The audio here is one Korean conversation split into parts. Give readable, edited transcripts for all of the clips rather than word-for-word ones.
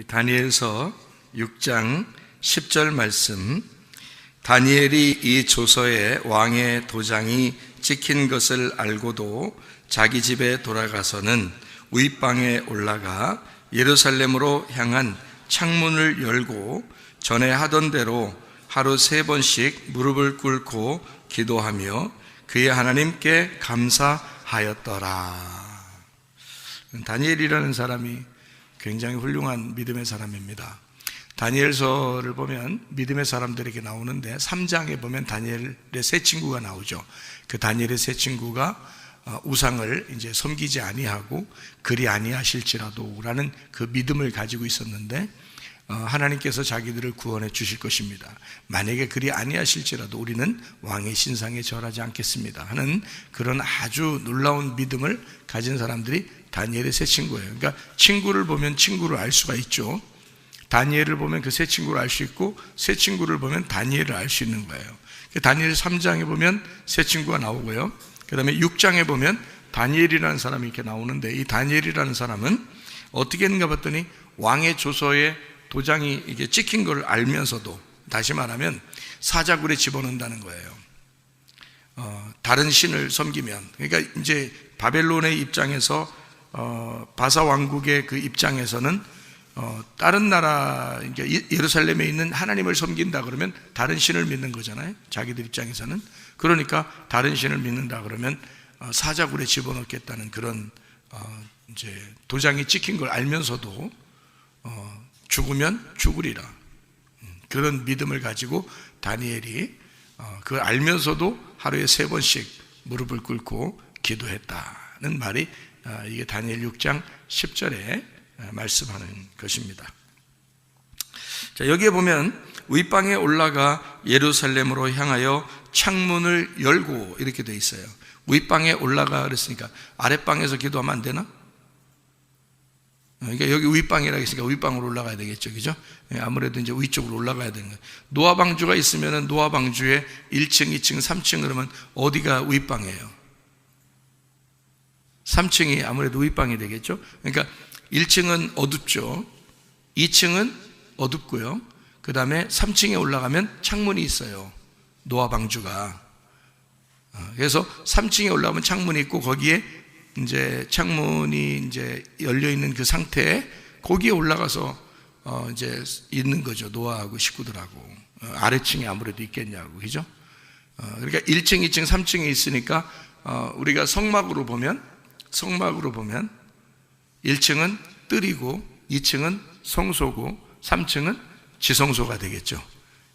다니엘서 6장 10절 말씀. 다니엘이 이 조서에 왕의 도장이 찍힌 것을 알고도 자기 집에 돌아가서는 윗방에 올라가 예루살렘으로 향한 창문을 열고 전에 하던 대로 하루 3번씩 무릎을 꿇고 기도하며 그의 하나님께 감사하였더라. 다니엘이라는 사람이 굉장히 훌륭한 믿음의 사람입니다. 다니엘서를 보면 믿음의 사람들에게 나오는데 3장에 보면 다니엘의 세 친구가 나오죠. 그 다니엘의 세 친구가 우상을 이제 섬기지 아니하고 그리 아니하실지라도라는 그 믿음을 가지고 있었는데 하나님께서 자기들을 구원해 주실 것입니다. 만약에 그리 아니하실지라도 우리는 왕의 신상에 절하지 않겠습니다 하는 그런 아주 놀라운 믿음을 가진 사람들이 다니엘의 세 친구예요. 그러니까 친구를 보면 친구를 알 수가 있죠. 다니엘을 보면 그 세 친구를 알 수 있고 세 친구를 보면 다니엘을 알 수 있는 거예요. 다니엘 3장에 보면 세 친구가 나오고요. 그 다음에 6장에 보면 다니엘이라는 사람이 이렇게 나오는데, 이 다니엘이라는 사람은 어떻게 했는가 봤더니 왕의 조서에 도장이 이게 찍힌 걸 알면서도, 다시 말하면 사자굴에 집어넣는다는 거예요. 다른 신을 섬기면, 그러니까 이제 바벨론의 입장에서 바사 왕국의 그 입장에서는 다른 나라, 예루살렘에 있는 하나님을 섬긴다 그러면 다른 신을 믿는 거잖아요. 자기들 입장에서는. 그러니까 다른 신을 믿는다 그러면 사자굴에 집어넣겠다는 그런 이제 도장이 찍힌 걸 알면서도 죽으면 죽으리라, 그런 믿음을 가지고 다니엘이 그걸 알면서도 하루에 3번씩 무릎을 꿇고 기도했다는 말이 이게 다니엘 6장 10절에 말씀하는 것입니다. 자, 여기에 보면 윗방에 올라가 예루살렘으로 향하여 창문을 열고 이렇게 돼 있어요. 윗방에 올라가 그랬으니까 아랫방에서 기도하면 안 되나? 그러니까 여기 윗방이라고 했으니까 윗방으로 올라가야 되겠죠, 그죠? 아무래도 이제 위쪽으로 올라가야 되는 거예요. 노아방주가 있으면은 노아방주에 1층, 2층, 3층 그러면 어디가 윗방이에요? 3층이 아무래도 윗방이 되겠죠? 그러니까 1층은 어둡죠. 2층은 어둡고요. 그 다음에 3층에 올라가면 창문이 있어요. 노아방주가. 그래서 3층에 올라가면 창문이 있고 거기에 이제 창문이 이제 열려 있는 그 상태에 거기에 올라가서 이제 있는 거죠. 노아하고 식구들하고. 아래층에 아무래도 있겠냐고, 그죠? 그러니까 1층, 2층, 3층에 있으니까 우리가 성막으로 보면 1층은 뜰이고 2층은 성소고 3층은 지성소가 되겠죠.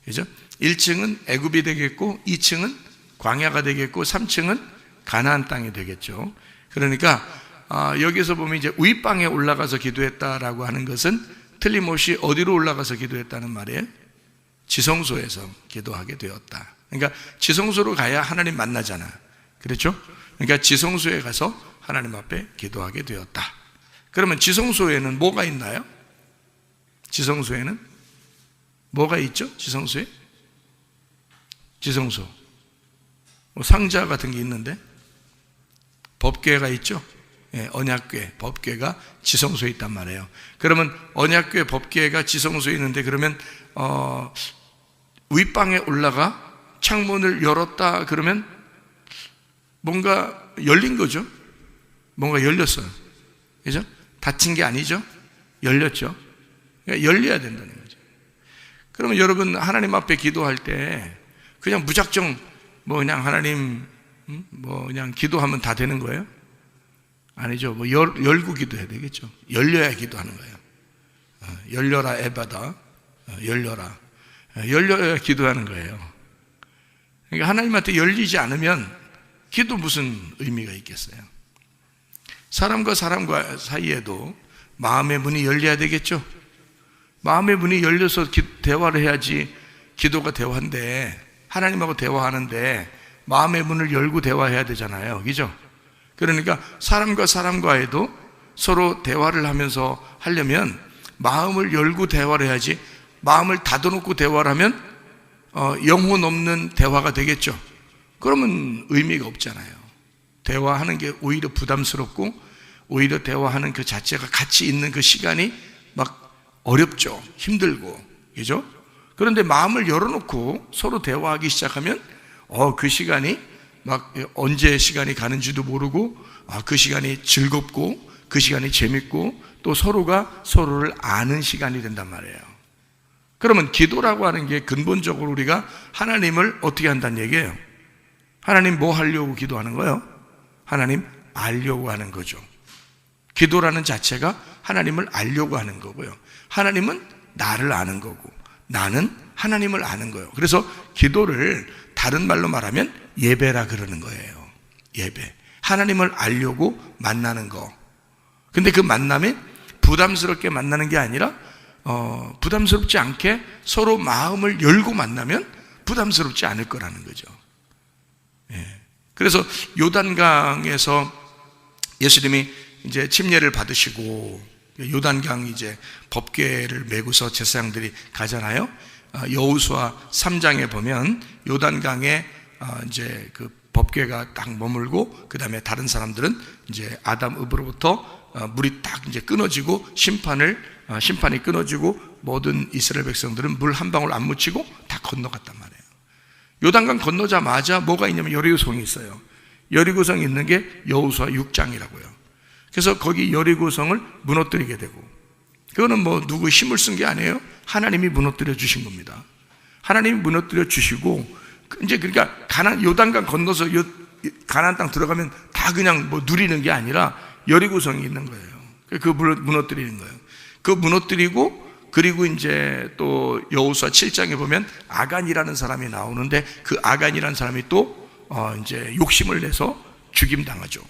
그죠? 1층은 애굽이 되겠고 2층은 광야가 되겠고 3층은 가나안 땅이 되겠죠. 그러니까 여기서 보면 이제 윗방에 올라가서 기도했다라고 하는 것은 틀림없이 어디로 올라가서 기도했다는 말이에요? 지성소에서 기도하게 되었다. 그러니까 지성소로 가야 하나님 만나잖아. 그렇죠? 그러니까 지성소에 가서 하나님 앞에 기도하게 되었다. 그러면 지성소에는 뭐가 있나요? 지성소에는 뭐가 있죠? 지성소에? 지성소 상자 같은 게 있는데 법궤가 있죠? 언약궤, 법궤가 지성소에 있단 말이에요. 그러면 언약궤, 법궤가 지성소에 있는데 그러면 윗방에 올라가 창문을 열었다 그러면 뭔가 열린 거죠? 뭔가 열렸어요. 그죠? 닫힌 게 아니죠? 열렸죠? 그러니까 열려야 된다는 거죠. 그러면 여러분 하나님 앞에 기도할 때 그냥 무작정 뭐 그냥 하나님 뭐 그냥 기도하면 다 되는 거예요? 아니죠. 뭐 열고 기도해야 되겠죠. 열려야 기도하는 거예요. 열려라 에바다. 열려라. 열려야 기도하는 거예요. 그러니까 하나님한테 열리지 않으면 기도 무슨 의미가 있겠어요? 사람과 사이에도 마음의 문이 열려야 되겠죠. 마음의 문이 열려서 대화를 해야지 기도가 대화인데, 하나님하고 대화하는데 마음의 문을 열고 대화해야 되잖아요, 그죠? 그러니까 사람과에도 서로 대화를 하면서 하려면 마음을 열고 대화를 해야지, 마음을 닫아놓고 대화를 하면 영혼 없는 대화가 되겠죠. 그러면 의미가 없잖아요. 대화하는 게 오히려 부담스럽고 오히려 대화하는 그 자체가 가치 있는 그 시간이 막 어렵죠. 힘들고, 그죠? 그런데 마음을 열어놓고 서로 대화하기 시작하면 그 시간이 막 언제 시간이 가는지도 모르고 그 시간이 즐겁고 그 시간이 재밌고 또 서로가 서로를 아는 시간이 된단 말이에요. 그러면 기도라고 하는 게 근본적으로 우리가 하나님을 어떻게 한다는 얘기예요? 하나님 뭐 하려고 기도하는 거예요? 하나님 알려고 하는 거죠. 기도라는 자체가 하나님을 알려고 하는 거고요. 하나님은 나를 아는 거고 나는 하나님을 아는 거예요. 그래서 기도를 다른 말로 말하면 예배라 그러는 거예요. 예배. 하나님을 알려고 만나는 거. 근데 그 만남이 부담스럽게 만나는 게 아니라 부담스럽지 않게 서로 마음을 열고 만나면 부담스럽지 않을 거라는 거죠. 예. 그래서 요단강에서 예수님이 이제 침례를 받으시고 요단강 이제 법궤를 메고서 제사장들이 가잖아요. 여호수아 3장에 보면 요단강에 이제 그 법궤가 딱 머물고 그 다음에 다른 사람들은 이제 아담 읍으로부터 물이 딱 이제 끊어지고 심판이 끊어지고 모든 이스라엘 백성들은 물 한 방울 안 묻히고 다 건너갔단 말이에요. 요단강 건너자마자 뭐가 있냐면 여리고성이 있어요. 여리고성이 있는 게 여호수아 6장이라고요. 그래서 거기 여리고성을 무너뜨리게 되고, 그거는 뭐 누구 힘을 쓴 게 아니에요. 하나님이 무너뜨려 주신 겁니다. 하나님이 무너뜨려 주시고, 이제 그러니까 요단강 건너서 가나안 땅 들어가면 다 그냥 뭐 누리는 게 아니라 여리고성이 있는 거예요. 그 무너뜨리는 거예요. 그 무너뜨리고, 그리고 이제 또 여호수아 7장에 보면 아간이라는 사람이 나오는데 그 아간이라는 사람이 또 이제 욕심을 내서 죽임 당하죠.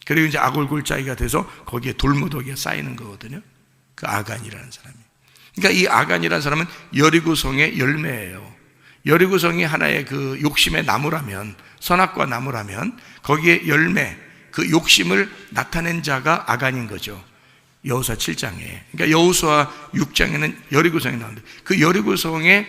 그리고 이제 아골골짜기가 돼서 거기에 돌무더기가 쌓이는 거거든요. 그 아간이라는 사람이. 그러니까 이 아간이라는 사람은 여리고성의 열매예요. 여리고성이 하나의 그 욕심의 나무라면, 선악과 나무라면 거기에 열매, 그 욕심을 나타낸 자가 아간인 거죠. 여호수아 7장에. 그러니까 여호수아 6장에는 여리고성이 나오는데 그 여리고성에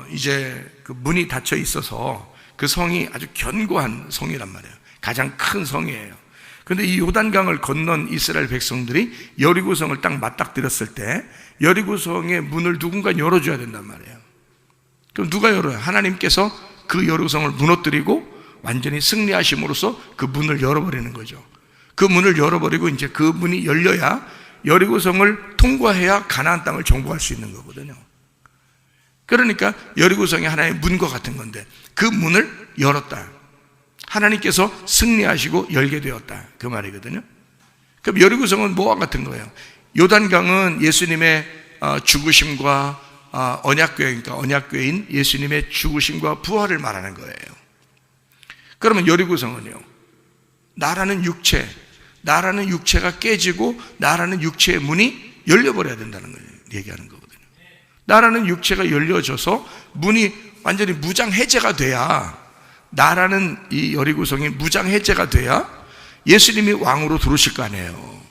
이제 그 문이 닫혀 있어서 그 성이 아주 견고한 성이란 말이에요. 가장 큰 성이에요. 그런데 이 요단강을 건넌 이스라엘 백성들이 여리고성을 딱 맞닥뜨렸을 때 여리고성의 문을 누군가 열어줘야 된단 말이에요. 그럼 누가 열어요? 하나님께서 그 여리고성을 무너뜨리고 완전히 승리하심으로써 그 문을 열어버리는 거죠. 그 문을 열어버리고 이제 그 문이 열려야 여리고성을 통과해야 가나안 땅을 정복할 수 있는 거거든요. 그러니까 여리고성이 하나의 문과 같은 건데 그 문을 열었다. 하나님께서 승리하시고 열게 되었다. 그 말이거든요. 그럼 여리고성은 뭐와 같은 거예요? 요단강은 예수님의 죽으심과 언약궤니까 언약궤인 예수님의 죽으심과 부활을 말하는 거예요. 그러면 여리고성은요, 나라는 육체가 깨지고 나라는 육체의 문이 열려버려야 된다는 걸 얘기하는 거거든요. 나라는 육체가 열려져서 문이 완전히 무장해제가 돼야, 나라는 이 여리고성이 무장해제가 돼야 예수님이 왕으로 들어오실 거 아니에요.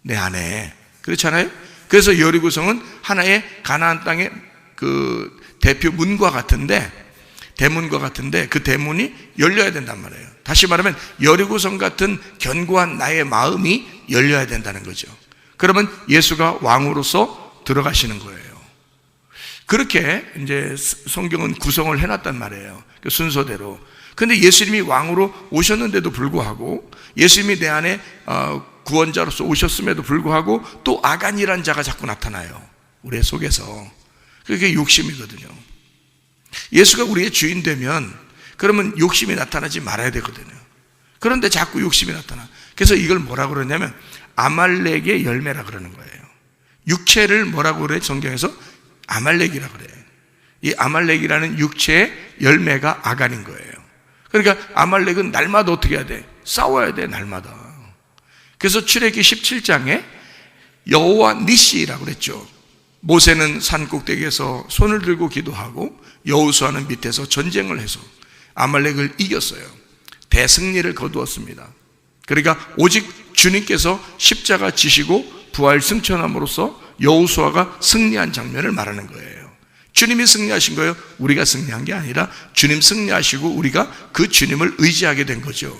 내 안에. 그렇잖아요? 그래서 여리고성은 하나의 가나안 땅의 그 대표 문과 같은데, 대문과 같은데 그 대문이 열려야 된단 말이에요. 다시 말하면 여리고성 같은 견고한 나의 마음이 열려야 된다는 거죠. 그러면 예수가 왕으로서 들어가시는 거예요. 그렇게 이제 성경은 구성을 해놨단 말이에요. 그 순서대로. 근데 예수님이 왕으로 오셨는데도 불구하고, 예수님이 내 안에 구원자로서 오셨음에도 불구하고 또 아간이라는 자가 자꾸 나타나요. 우리 속에서. 그게 욕심이거든요. 예수가 우리의 주인 되면 그러면 욕심이 나타나지 말아야 되거든요. 그런데 자꾸 욕심이 나타나. 그래서 이걸 뭐라고 그러냐면 아말렉의 열매라 그러는 거예요. 육체를 뭐라고 그래? 성경에서 아말렉이라 그래요. 이 아말렉이라는 육체의 열매가 아간인 거예요. 그러니까 아말렉은 날마다 어떻게 해야 돼? 싸워야 돼, 날마다. 그래서 출애굽기 17장에 여호와 니시라고 그랬죠. 모세는 산 꼭대기에서 손을 들고 기도하고 여호수아는 밑에서 전쟁을 해서 아말렉을 이겼어요. 대승리를 거두었습니다. 그러니까 오직 주님께서 십자가 지시고 부활 승천함으로써 여호수아가 승리한 장면을 말하는 거예요. 주님이 승리하신 거예요. 우리가 승리한 게 아니라 주님 승리하시고 우리가 그 주님을 의지하게 된 거죠.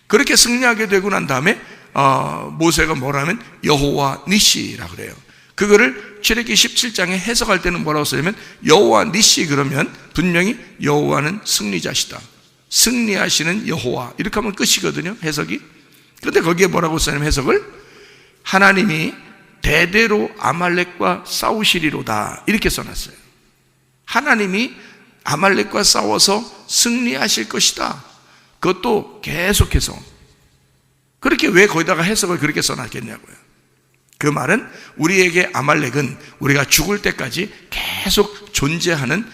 그렇게 승리하게 되고 난 다음에 모세가 뭐라면 여호와 니시라 그래요. 그거를 출애굽기 17장에 해석할 때는 뭐라고 쓰냐면 여호와 니시 그러면 분명히 여호와는 승리자시다. 승리하시는 여호와 이렇게 하면 끝이거든요, 해석이. 그런데 거기에 뭐라고 쓰냐면 해석을 하나님이 대대로 아말렉과 싸우시리로다 이렇게 써놨어요. 하나님이 아말렉과 싸워서 승리하실 것이다. 그것도 계속해서. 그렇게 왜 거기다가 해석을 그렇게 써놨겠냐고요. 그 말은 우리에게 아말렉은 우리가 죽을 때까지 계속 존재하는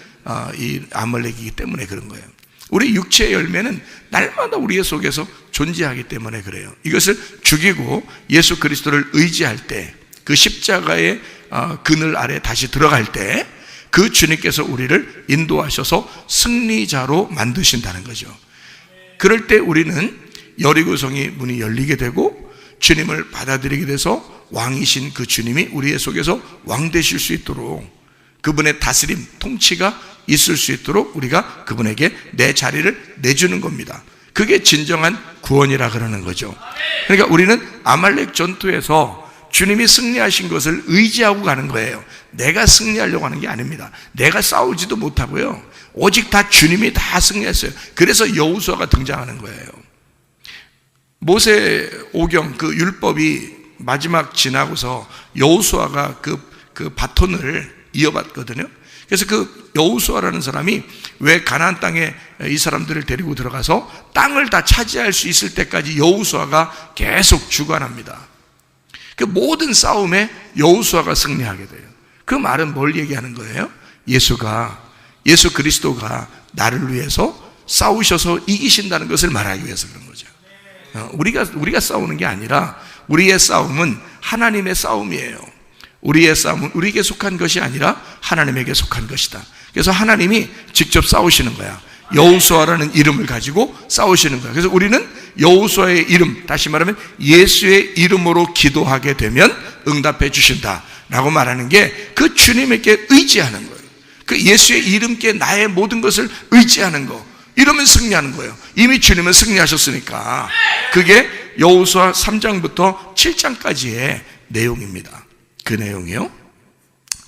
이 아말렉이기 때문에 그런 거예요. 우리 육체의 열매는 날마다 우리의 속에서 존재하기 때문에 그래요. 이것을 죽이고 예수 그리스도를 의지할 때, 그 십자가의 그늘 아래 다시 들어갈 때 그 주님께서 우리를 인도하셔서 승리자로 만드신다는 거죠. 그럴 때 우리는 여리고성이 문이 열리게 되고 주님을 받아들이게 돼서 왕이신 그 주님이 우리의 속에서 왕 되실 수 있도록, 그분의 다스림, 통치가 있을 수 있도록 우리가 그분에게 내 자리를 내주는 겁니다. 그게 진정한 구원이라 그러는 거죠. 그러니까 우리는 아말렉 전투에서 주님이 승리하신 것을 의지하고 가는 거예요. 내가 승리하려고 하는 게 아닙니다. 내가 싸우지도 못하고요. 오직 다 주님이 다 승리했어요. 그래서 여호수아가 등장하는 거예요. 모세 오경 그 율법이 마지막 지나고서 여호수아가 그 바톤을 이어받거든요. 그래서 그 여호수아라는 사람이 왜 가나안 땅에 이 사람들을 데리고 들어가서 땅을 다 차지할 수 있을 때까지 여호수아가 계속 주관합니다. 그 모든 싸움에 여호수아가 승리하게 돼요. 그 말은 뭘 얘기하는 거예요? 예수 그리스도가 나를 위해서 싸우셔서 이기신다는 것을 말하기 위해서 그런 거죠. 우리가 싸우는 게 아니라 우리의 싸움은 하나님의 싸움이에요. 우리의 싸움은 우리에게 속한 것이 아니라 하나님에게 속한 것이다. 그래서 하나님이 직접 싸우시는 거야. 여호수아라는 이름을 가지고 싸우시는 거야. 그래서 우리는 여호수아의 이름, 다시 말하면 예수의 이름으로 기도하게 되면 응답해 주신다 라고 말하는 게 그 주님에게 의지하는 거예요. 그 예수의 이름께 나의 모든 것을 의지하는 거, 이러면 승리하는 거예요. 이미 주님은 승리하셨으니까. 그게 여호수아 3장부터 7장까지의 내용입니다. 그 내용이요.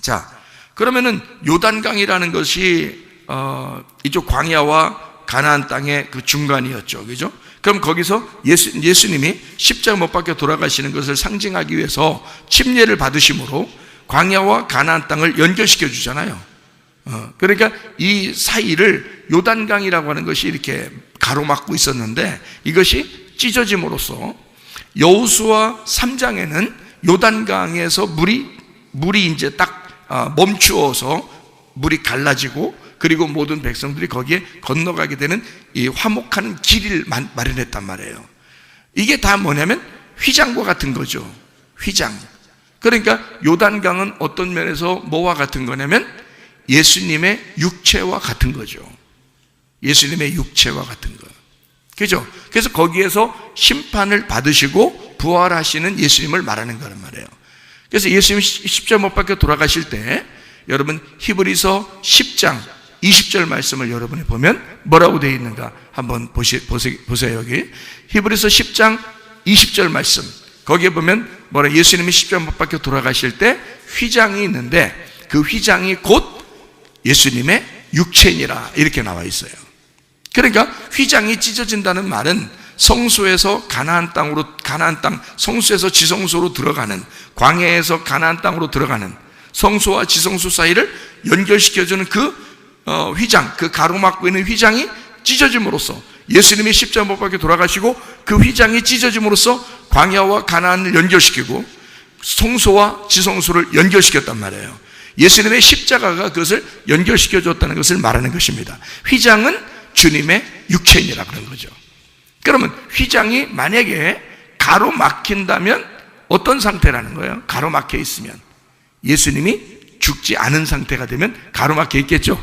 자, 그러면은 요단강이라는 것이 이쪽 광야와 가나안 땅의 그 중간이었죠. 그죠? 그럼 거기서 예수님이 십자가 못 박혀 돌아가시는 것을 상징하기 위해서 침례를 받으심으로 광야와 가나안 땅을 연결시켜 주잖아요. 그러니까 이 사이를 요단강이라고 하는 것이 이렇게 가로막고 있었는데 이것이 찢어짐으로써 여호수아 3장에는 요단강에서 물이 이제 딱 멈추어서 물이 갈라지고 그리고 모든 백성들이 거기에 건너가게 되는 이 화목하는 길을 마련했단 말이에요. 이게 다 뭐냐면 휘장과 같은 거죠. 휘장. 그러니까 요단강은 어떤 면에서 뭐와 같은 거냐면 예수님의 육체와 같은 거죠. 예수님의 육체와 같은 거. 그죠? 그래서 거기에서 심판을 받으시고 부활하시는 예수님을 말하는 거란 말이에요. 그래서 예수님이 십자가 못 박혀 돌아가실 때 여러분 히브리서 10장 20절 말씀을 여러분이 보면 뭐라고 되어 있는가 한번 보세요. 여기 히브리서 10장 20절 말씀, 거기에 보면 뭐라, 예수님이 십자가 못 박혀 돌아가실 때 휘장이 있는데 그 휘장이 곧 예수님의 육체니라 이렇게 나와 있어요. 그러니까 휘장이 찢어진다는 말은 성소에서 가나안 땅, 성소에서 지성소로 들어가는, 광야에서 가나안 땅으로 들어가는 성소와 지성소 사이를 연결시켜주는 그 휘장, 그 가로막고 있는 휘장이 찢어짐으로써 예수님이 십자가 못 박혀 돌아가시고 그 휘장이 찢어짐으로써 광야와 가나안을 연결시키고 성소와 지성소를 연결시켰단 말이에요. 예수님의 십자가가 그것을 연결시켜줬다는 것을 말하는 것입니다. 휘장은 주님의 육체이라 그런 거죠. 그러면 휘장이 만약에 가로막힌다면 어떤 상태라는 거예요? 가로막혀 있으면 예수님이 죽지 않은 상태가 되면 가로막혀 있겠죠.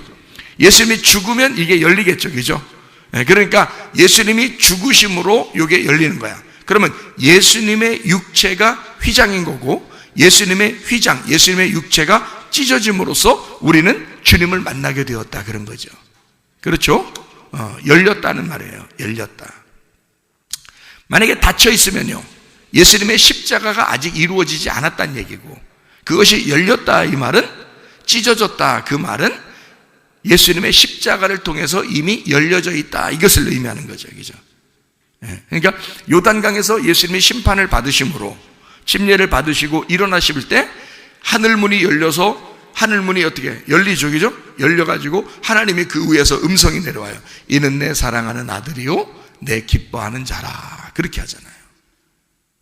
예수님이 죽으면 이게 열리겠죠. 그죠? 그러니까 예수님이 죽으심으로 이게 열리는 거야. 그러면 예수님의 육체가 휘장인 거고 예수님의 휘장, 예수님의 육체가 찢어짐으로써 우리는 주님을 만나게 되었다 그런 거죠. 그렇죠? 열렸다는 말이에요. 열렸다. 만약에 닫혀 있으면요, 예수님의 십자가가 아직 이루어지지 않았다는 얘기고, 그것이 열렸다 이 말은, 찢어졌다 그 말은 예수님의 십자가를 통해서 이미 열려져 있다 이것을 의미하는 거죠. 그죠? 그러니까 요단강에서 예수님이 심판을 받으심으로 침례를 받으시고 일어나실 때 하늘문이 열려서, 하늘문이 어떻게 열리죠? 그죠? 열려가지고 하나님이 그 위에서 음성이 내려와요. 이는 내 사랑하는 아들이요 내 기뻐하는 자라, 그렇게 하잖아요.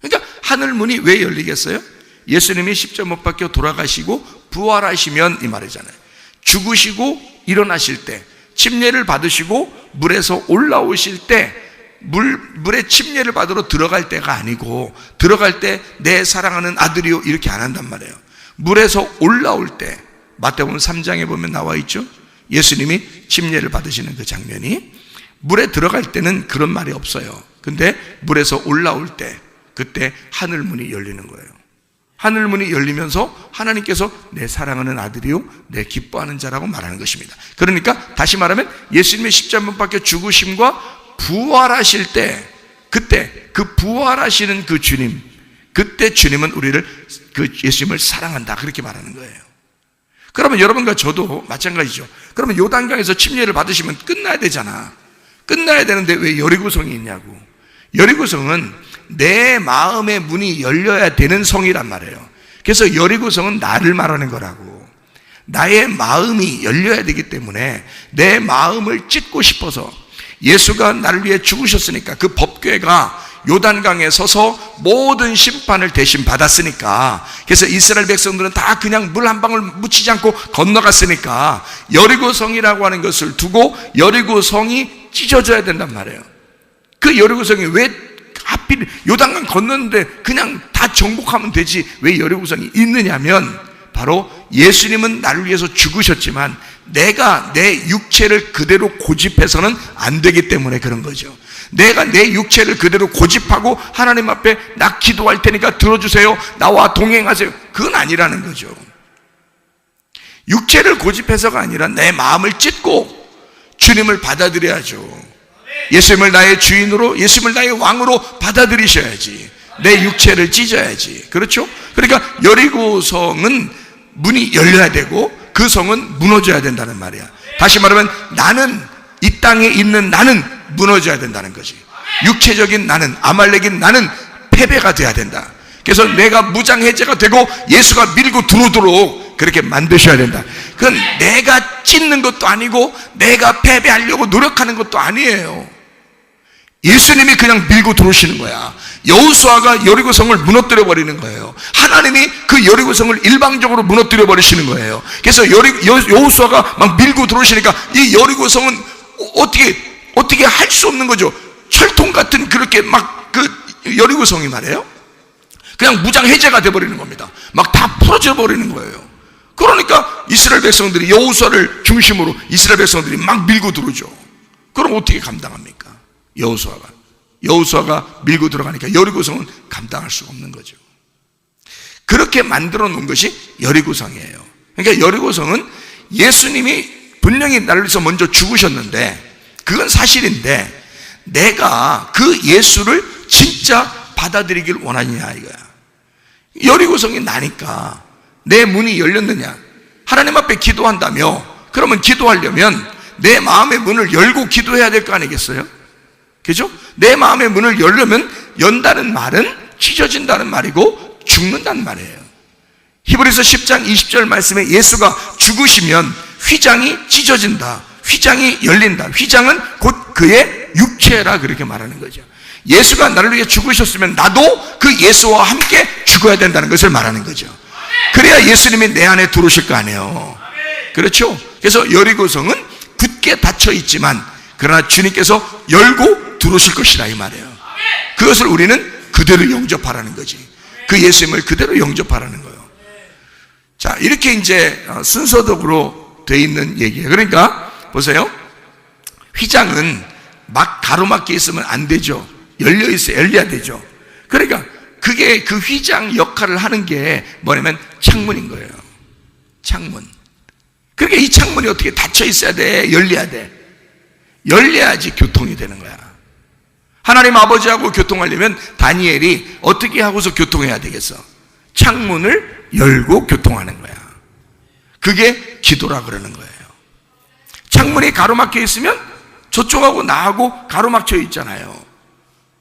그러니까 하늘문이 왜 열리겠어요? 예수님이 십자가 못 박혀 돌아가시고 부활하시면 이 말이잖아요. 죽으시고 일어나실 때, 침례를 받으시고 물에서 올라오실 때, 물에 침례를 받으러 들어갈 때가 아니고, 들어갈 때 내 사랑하는 아들이요 이렇게 안 한단 말이에요. 물에서 올라올 때, 마태복음 3장에 보면 나와 있죠. 예수님이 침례를 받으시는 그 장면이, 물에 들어갈 때는 그런 말이 없어요. 근데 물에서 올라올 때, 그때 하늘문이 열리는 거예요. 하늘문이 열리면서 하나님께서 내 사랑하는 아들이요 내 기뻐하는 자라고 말하는 것입니다. 그러니까 다시 말하면 예수님의 십자가 못 박혀 죽으심과 부활하실 때, 그때 그 부활하시는 그 주님, 그때 주님은 우리를, 그 예수님을 사랑한다 그렇게 말하는 거예요. 그러면 여러분과 저도 마찬가지죠. 그러면 요단강에서 침례를 받으시면 끝나야 되잖아. 끝나야 되는데 왜 여리고성이 있냐고. 여리고성은 내 마음의 문이 열려야 되는 성이란 말이에요. 그래서 여리고성은 나를 말하는 거라고. 나의 마음이 열려야 되기 때문에 내 마음을 찢고 싶어서, 예수가 나를 위해 죽으셨으니까, 그 법궤가 요단강에 서서 모든 심판을 대신 받았으니까, 그래서 이스라엘 백성들은 다 그냥 물 한 방울 묻히지 않고 건너갔으니까 여리고성이라고 하는 것을 두고 여리고성이 찢어져야 된단 말이에요. 그 여리고성이 왜 하필 요단강 건너는데 그냥 다 정복하면 되지 왜 여리고성이 있느냐면, 바로 예수님은 나를 위해서 죽으셨지만 내가 내 육체를 그대로 고집해서는 안 되기 때문에 그런 거죠. 내가 내 육체를 그대로 고집하고 하나님 앞에 나 기도할 테니까 들어주세요, 나와 동행하세요, 그건 아니라는 거죠. 육체를 고집해서가 아니라 내 마음을 찢고 주님을 받아들여야죠. 예수님을 나의 주인으로, 예수님을 나의 왕으로 받아들이셔야지. 내 육체를 찢어야지. 그렇죠? 그러니까 여리고성은 문이 열려야 되고 그 성은 무너져야 된다는 말이야. 다시 말하면 나는, 이 땅에 있는 나는 무너져야 된다는 거지. 육체적인 나는, 아말렉인 나는 패배가 돼야 된다. 그래서 내가 무장해제가 되고 예수가 밀고 들어오도록 그렇게 만드셔야 된다. 그건 내가 찢는 것도 아니고 내가 패배하려고 노력하는 것도 아니에요. 예수님이 그냥 밀고 들어오시는 거야. 여호수아가 여리고성을 무너뜨려 버리는 거예요. 하나님이 그 여리고성을 일방적으로 무너뜨려 버리시는 거예요. 그래서 여호수아가 막 밀고 들어오시니까 이 여리고성은 어떻게 할 수 없는 거죠. 철통 같은 그렇게 막 그 여리고성이 말이에요. 그냥 무장 해제가 돼 버리는 겁니다. 막 다 풀어져 버리는 거예요. 그러니까 이스라엘 백성들이, 여호수아를 중심으로 이스라엘 백성들이 막 밀고 들어오죠. 그럼 어떻게 감당합니까? 여호수아가 밀고 들어가니까 여리고성은 감당할 수가 없는 거죠. 그렇게 만들어 놓은 것이 여리고성이에요. 그러니까 여리고성은 예수님이 분명히 나를 위해서 먼저 죽으셨는데, 그건 사실인데 내가 그 예수를 진짜 받아들이길 원하느냐 이거야. 여리고성이 나니까 내 문이 열렸느냐. 하나님 앞에 기도한다며, 그러면 기도하려면 내 마음의 문을 열고 기도해야 될 거 아니겠어요? 그죠? 내 마음의 문을 열려면, 연다는 말은 찢어진다는 말이고 죽는다는 말이에요. 히브리서 10장 20절 말씀에 예수가 죽으시면 휘장이 찢어진다, 휘장이 열린다. 휘장은 곧 그의 육체라 그렇게 말하는 거죠. 예수가 나를 위해 죽으셨으면 나도 그 예수와 함께 죽어야 된다는 것을 말하는 거죠. 그래야 예수님이 내 안에 들어오실 거 아니에요. 그렇죠? 그래서 여리고성은 굳게 닫혀 있지만 그러나 주님께서 열고 들어오실 것이라 이 말이에요. 그것을 우리는 그대로 영접하라는 거지. 그 예수님을 그대로 영접하라는 거예요. 자, 이렇게 이제 순서적으로 돼 있는 얘기예요. 그러니까 보세요. 휘장은 막 가로막혀 있으면 안 되죠. 열려 있어야, 열려야 되죠. 그러니까 그게 그 휘장 역할을 하는 게 뭐냐면 창문인 거예요. 창문. 그러니까 이 창문이 어떻게 닫혀 있어야 돼? 열려야 돼. 열려야지 교통이 되는 거야. 하나님 아버지하고 교통하려면 다니엘이 어떻게 하고서 교통해야 되겠어? 창문을 열고 교통하는 거야. 그게 기도라 그러는 거예요. 창문이 가로막혀 있으면 저쪽하고 나하고 가로막혀 있잖아요.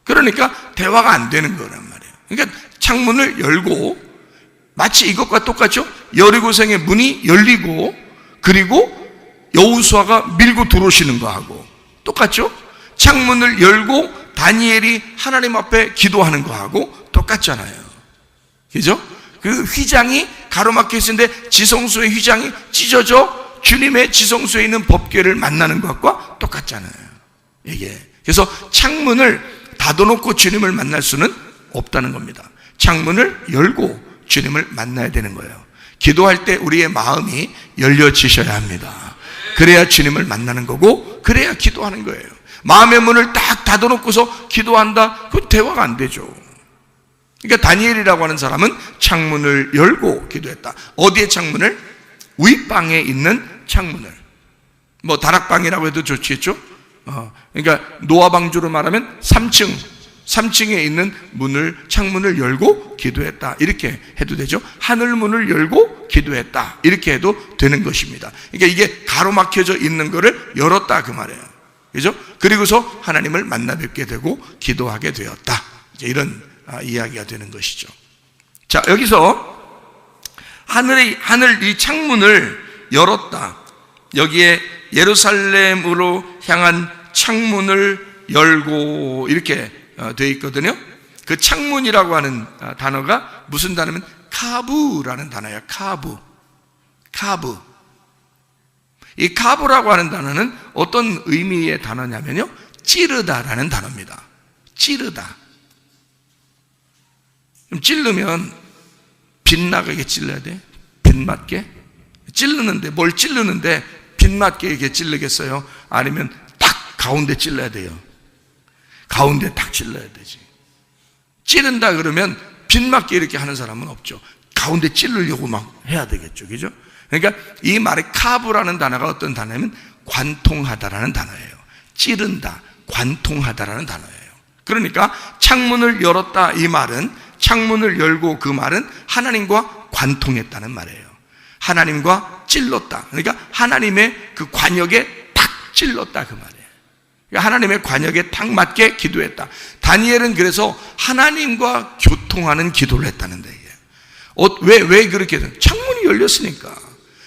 그러니까 대화가 안 되는 거란 말이에요. 그러니까 창문을 열고, 마치 이것과 똑같죠? 여리고성의 문이 열리고, 그리고 여호수아가 밀고 들어오시는 거하고 똑같죠? 창문을 열고 다니엘이 하나님 앞에 기도하는 거하고 똑같잖아요. 그죠? 그 휘장이 가로막혀 있는데 지성소의 휘장이 찢어져 주님의 지성소에 있는 법궤를 만나는 것과 똑같잖아요. 이게. 그래서 창문을 닫아놓고 주님을 만날 수는 없다는 겁니다. 창문을 열고 주님을 만나야 되는 거예요. 기도할 때 우리의 마음이 열려지셔야 합니다. 그래야 주님을 만나는 거고, 그래야 기도하는 거예요. 마음의 문을 딱 닫아놓고서 기도한다? 그건 대화가 안 되죠. 그러니까 다니엘이라고 하는 사람은 창문을 열고 기도했다. 어디의 창문을? 윗방에 있는 창문을. 뭐 다락방이라고 해도 좋겠죠? 그러니까 노아방주로 말하면 3층에 있는 창문을 열고 기도했다. 이렇게 해도 되죠. 하늘문을 열고 기도했다. 이렇게 해도 되는 것입니다. 그러니까 이게 가로막혀져 있는 거를 열었다, 그 말이에요. 그죠? 그리고서 하나님을 만나 뵙게 되고 기도하게 되었다. 이제 이런 이야기가 되는 것이죠. 자, 여기서 하늘 이 창문을 열었다. 여기에 예루살렘으로 향한 창문을 열고 이렇게 되어 있거든요. 그 창문이라고 하는 단어가 무슨 단어면 카브라는 단어예요. 카브. 이 카브라고 하는 단어는 어떤 의미의 단어냐면요, 찌르다라는 단어입니다. 찌르다. 찌르면 빛나게 찔러야 돼. 빛맞게. 찌르는데, 뭘 찌르는데 빛맞게 이렇게 찌르겠어요? 아니면 딱 가운데 찔러야 돼요. 가운데 딱 찔러야 되지. 찌른다 그러면 빛맞게 이렇게 하는 사람은 없죠. 가운데 찌르려고 막 해야 되겠죠. 그죠? 그러니까 이 말의 카브라는 단어가 어떤 단어냐면 관통하다라는 단어예요. 찌른다, 관통하다라는 단어예요. 그러니까 창문을 열었다, 이 말은, 창문을 열고, 그 말은 하나님과 관통했다는 말이에요. 하나님과 찔렀다. 그러니까 하나님의 그 관역에 탁 찔렀다, 그 말이에요. 그러니까 하나님의 관역에 탁 맞게 기도했다. 다니엘은 그래서 하나님과 교통하는 기도를 했다는데, 왜 그렇게 해서? 창문이 열렸으니까.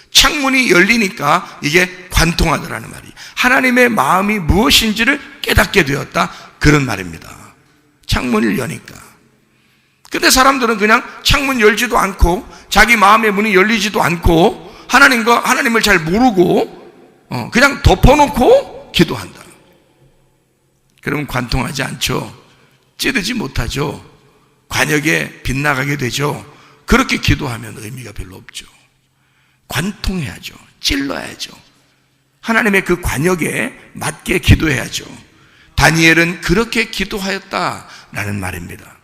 창문이 열리니까 이게 관통하더라는 말이, 하나님의 마음이 무엇인지를 깨닫게 되었다, 그런 말입니다. 창문을 여니까. 근데 사람들은 그냥 창문 열지도 않고 자기 마음의 문이 열리지도 않고 하나님을 잘 모르고 그냥 덮어놓고 기도한다. 그러면 관통하지 않죠. 찌르지 못하죠. 관역에 빗나가게 되죠. 그렇게 기도하면 의미가 별로 없죠. 관통해야죠. 찔러야죠. 하나님의 그 관역에 맞게 기도해야죠. 다니엘은 그렇게 기도하였다라는 말입니다.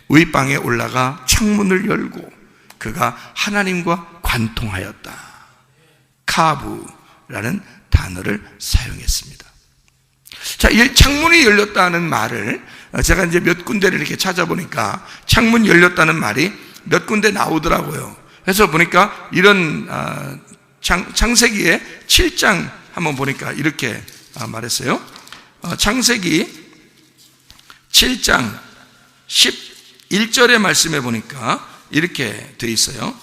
윗방에 올라가 창문을 열고 그가 하나님과 관통하였다. 카브라는 단어를 사용했습니다. 자, 이 창문이 열렸다는 말을 제가 이제 몇 군데를 이렇게 찾아보니까 창문 열렸다는 말이 몇 군데 나오더라고요. 그래서 보니까 이런 창세기의 7장 한번 보니까 이렇게 말했어요. 창세기 7장 11절의 말씀에 보니까 이렇게 되어 있어요.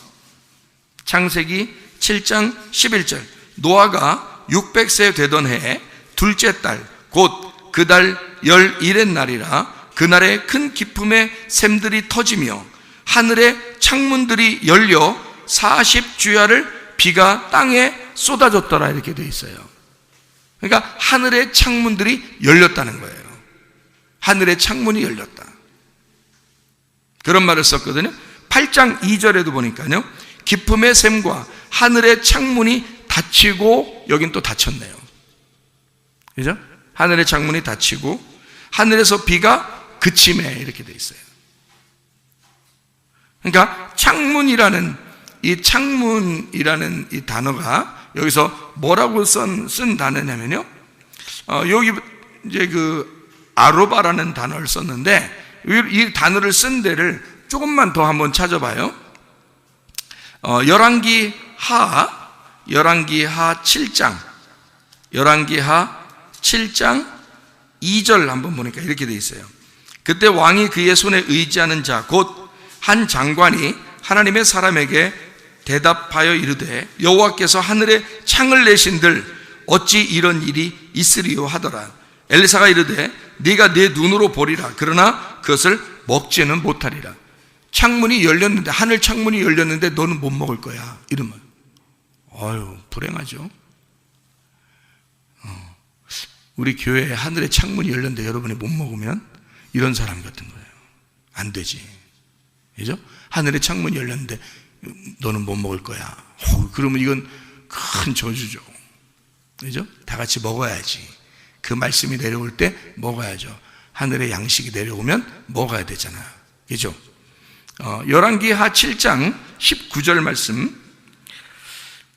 창세기 7장 11절. 노아가 600세 되던 해에 둘째 달, 곧 그 달 11의 날이라 그날에 큰 기쁨의 샘들이 터지며 하늘의 창문들이 열려 40주야를 비가 땅에 쏟아졌더라, 이렇게 되어 있어요. 그러니까 하늘의 창문들이 열렸다는 거예요. 하늘의 창문이 열렸다. 그런 말을 썼거든요. 8장 2절에도 보니까요, 기쁨의 샘과 하늘의 창문이 닫히고, 여긴 또 닫혔네요. 그죠? 하늘의 창문이 닫히고 하늘에서 비가 그침에, 이렇게 돼 있어요. 그러니까 창문이라는 이 단어가 여기서 뭐라고 쓴 단어냐면요, 여기 이제 그 아루바라는 단어를 썼는데 이 단어를 쓴 데를 조금만 더 한번 찾아봐요. 열왕기 하 7장 2절 한번 보니까 이렇게 돼 있어요. 그때 왕이 그의 손에 의지하는 자 곧 한 장관이 하나님의 사람에게 대답하여 이르되 여호와께서 하늘에 창을 내신들 어찌 이런 일이 있으리요 하더라. 엘리사가 이르되 네가 내 눈으로 보리라. 그러나 그것을 먹지는 못하리라. 창문이 열렸는데, 하늘 창문이 열렸는데 너는 못 먹을 거야. 이러면 아유, 불행하죠. 우리 교회에 하늘의 창문이 열렸는데 여러분이 못 먹으면 이런 사람 같은 거예요. 안 되지. 그죠? 하늘의 창문이 열렸는데 너는 못 먹을 거야. 그러면 이건 큰 저주죠. 그죠? 다 같이 먹어야지. 그 말씀이 내려올 때 먹어야죠. 하늘의 양식이 내려오면 먹어야 되잖아요. 그죠? 열왕기하 7장 19절 말씀.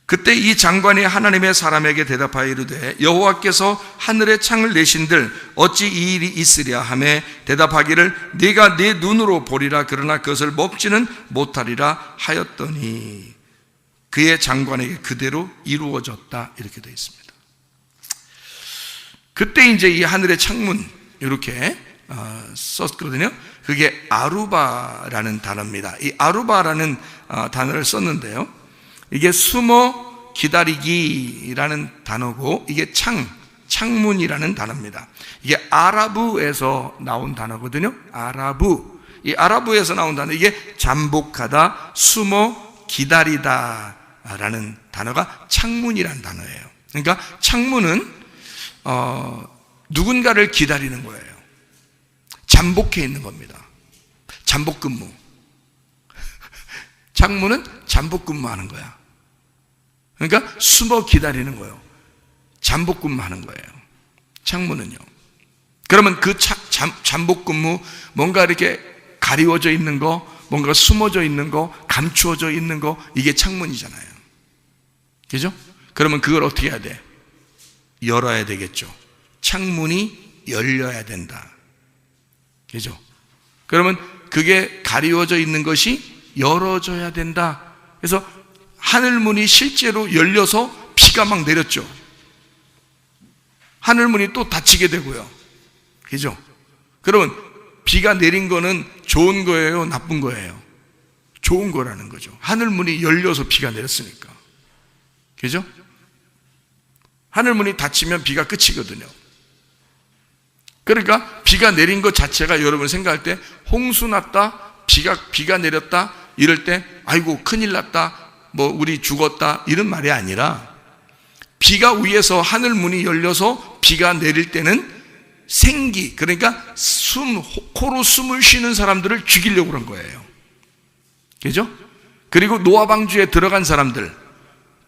그때 이 장관이 하나님의 사람에게 대답하여 이르되 여호와께서 하늘의 창을 내신들 어찌 이 일이 있으랴 하매 대답하기를 네가 네 눈으로 보리라. 그러나 그것을 먹지는 못하리라 하였더니 그의 장관에게 그대로 이루어졌다. 이렇게 되어 있습니다. 그때 이제 이 하늘의 창문 이렇게 썼거든요. 그게 아루바라는 단어입니다. 이 아루바라는 단어를 썼는데요, 이게 숨어 기다리기라는 단어고, 이게 창문이라는 단어입니다. 이게 아라브에서 나온 단어거든요. 이 아라브에서 나온 단어, 이게 잠복하다, 숨어 기다리다 라는 단어가 창문이라는 단어예요. 그러니까 창문은 누군가를 기다리는 거예요. 잠복해 있는 겁니다. 잠복근무. 창문은 잠복근무하는 거야. 그러니까 숨어 기다리는 거예요. 잠복근무하는 거예요. 창문은요. 그러면 그 잠복근무, 뭔가 이렇게 가리워져 있는 거, 뭔가 숨어져 있는 거, 감추어져 있는 거, 이게 창문이잖아요. 그죠? 그러면 그걸 어떻게 해야 돼? 열어야 되겠죠. 창문이 열려야 된다. 그죠? 그러면 그게 가리워져 있는 것이 열어져야 된다. 그래서 하늘문이 실제로 열려서 비가 막 내렸죠. 하늘문이 또 닫히게 되고요. 그죠? 그러면 비가 내린 거는 좋은 거예요? 나쁜 거예요? 좋은 거라는 거죠. 하늘문이 열려서 비가 내렸으니까. 그죠? 하늘문이 닫히면 비가 끝이거든요. 그러니까 비가 내린 것 자체가 여러분 생각할 때 홍수 났다, 비가 내렸다 이럴 때 아이고 큰일 났다, 뭐 우리 죽었다 이런 말이 아니라, 비가 위에서 하늘문이 열려서 비가 내릴 때는 생기, 그러니까 코로 숨을 쉬는 사람들을 죽이려고 그런 거예요. 그죠? 그리고 노아 방주에 들어간 사람들,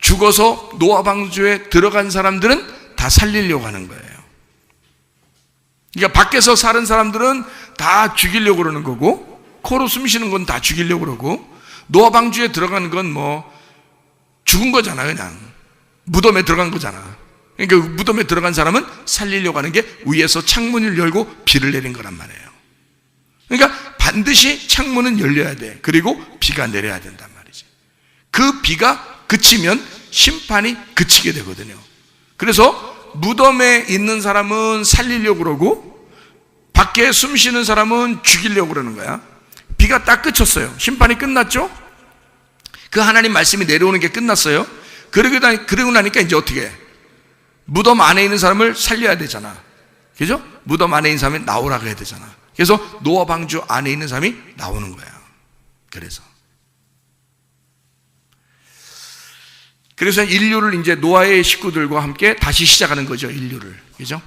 죽어서 노아 방주에 들어간 사람들은 다 살리려고 하는 거예요. 그러니까 밖에서 사는 사람들은 다 죽이려고 그러는 거고, 코로 숨 쉬는 건 다 죽이려고 그러고, 노아 방주에 들어가는 건 뭐 죽은 거잖아. 그냥 무덤에 들어간 거잖아. 그러니까 무덤에 들어간 사람은 살리려고 하는 게 위에서 창문을 열고 비를 내린 거란 말이에요. 그러니까 반드시 창문은 열려야 돼. 그리고 비가 내려야 된단 말이지. 그 비가 그치면 심판이 그치게 되거든요. 그래서 무덤에 있는 사람은 살리려고 그러고 밖에 숨 쉬는 사람은 죽이려고 그러는 거야. 비가 딱 그쳤어요. 심판이 끝났죠? 그 하나님 말씀이 내려오는 게 끝났어요. 그러고 나니까 이제 어떻게 해? 무덤 안에 있는 사람을 살려야 되잖아. 그죠? 무덤 안에 있는 사람이 나오라고 해야 되잖아. 그래서 노아 방주 안에 있는 사람이 나오는 거야. 그래서 인류를 이제 노아의 식구들과 함께 다시 시작하는 거죠. 인류를. 그죠?